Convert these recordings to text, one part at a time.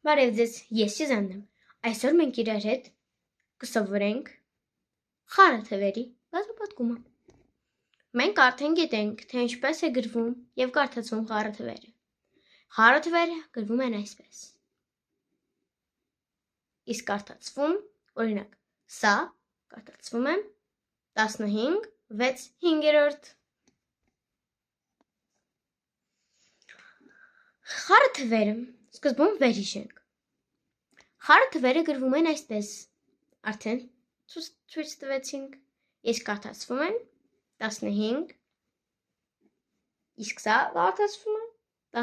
Բարև ձեզ, ես Սյուզանն եմ։ Այսօր մենք իրար հետ կսովորենք խառը թվերի բազմապատկումը։ Մենք արդեն գիտենք, թե ինչպես է գրվում և կարդացվում խառը թվերը։ Խառը թվերը գրվում են այսպես։ Իսկ կարդացվում, օրինակ, սա կարդացվում է 15, 6 5-րդ։ Խառը թվերը սկզբում վերհիշենք։ Խառը թվերը գրվում են այսպես, արդեն ցույց տվեցինք, իսկ կարդացվում են 15, իսկ սա կարդացվում է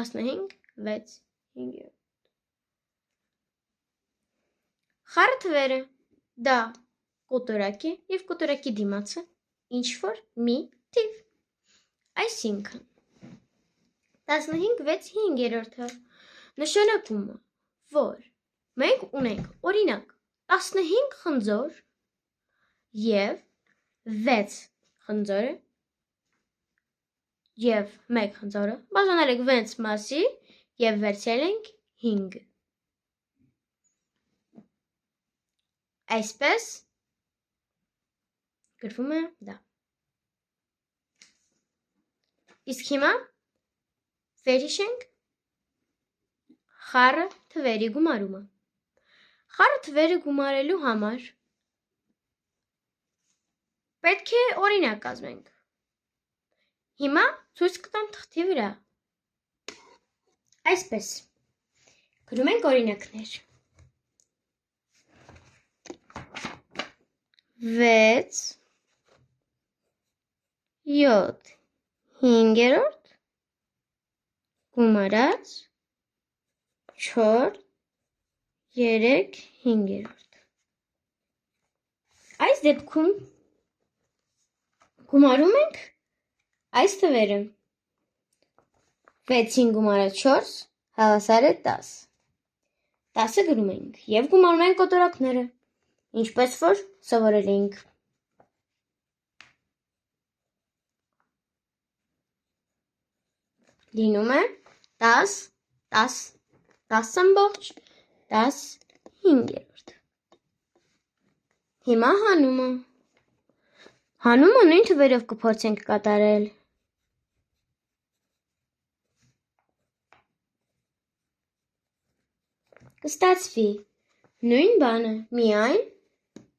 15, 6 5-րդ։ Խառը թվերը դա կոտորակ է և կոտորակի դիմացը ինչ-որ մի թիվ, այսինքն 15, 6 5-րդը նշանակում է, որ մենք ունենք օրինակ 15 խնձոր և 6 խնձորը և 1 խնձորը բաժանել ենք 6 մասի և վերցրել ենք 5։ Այսպես գրվում է դա։ Իսկ հիմա վերհիշենք խառը թվերի գումարումը։ Խառը թվերը գումարելու համար պետք է օրինակ կազմենք։ Հիմա ցույց կտամ թղթի վրա։ Այսպես գրում ենք օրինակներ։ 6 7 5-րդ գումարած 4 3 5-րդ։ Այս դեպքում գումարում ենք այս թվերը։ 6-ին գումարած 4 հավասար է 10։ 10-ը գրում ենք և գումարում ենք կոտորակները, ինչպես որ սովորել էինք։ Լինում է 10, 10, 10 10 5-րդ։ Հիմա հանումը։ Հանումը նույն թվերով կփորձենք կատարել։ Կստացվի նույն բանը, միայն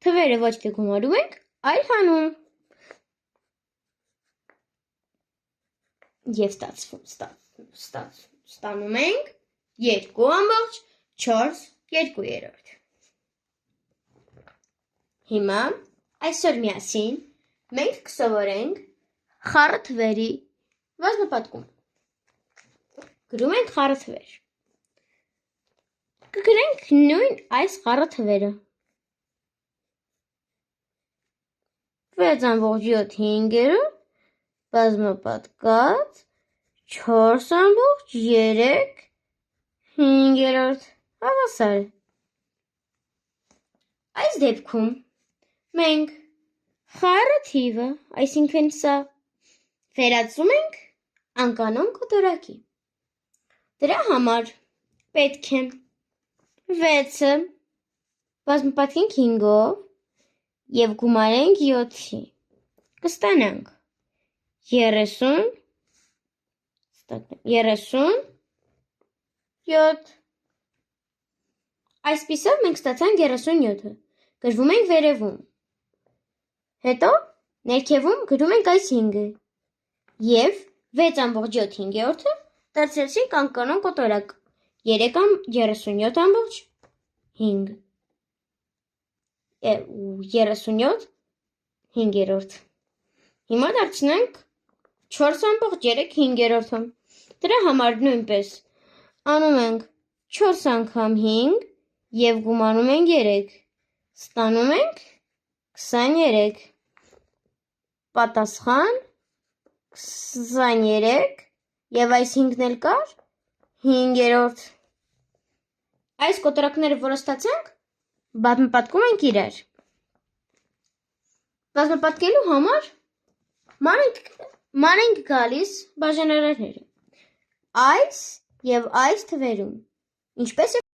թվերը ոչ թե գումարում ենք, այլ հանում։ Եվ ստանում ենք 2,4 2-րդ։ Հիմա այսօր միասին մենք կսովորենք խառը թվերի բազմապատկում։ Գրում ենք խառը թվեր։ Կգրենք նույն այս խառը թվերը։ 6,7 5-րդ բազմապատկած 4,3 5-րդ հավասար է։ Այս դեպքում մենք խառը թիվը, այսինքն սա, վերածում ենք անկանոն կոտորակի։ Դրա համար պետք է 6-ը բազմապատկենք 5-ով և գումարենք 7-ի։ Կստանանք 37։ Այսպիսով մենք ստացանք 37-ը, գրվում ենք վերևում։ Հետո ներքևում գրում ենք այս 5-ը և 6,7 5-րդը դարձրեցինք անկանոն կոտորակ 37,5 37 5-րդ։ Հիմա դարձնենք 4,3 5-րդը։ Դրա համար նույնպես անում ենք 4 անգամ 5 և գումարում ենք 3, ստանում ենք 23, պատասխան 23 և այս 5-ն էլ կար 5-րդ։ Այս կոտորակները, որը ստացանք, բազմապատկում ենք իրար։ Բազմապատկելու համար ման ենք գալիս բաժանարարները այս և այս թվերում, ինչպես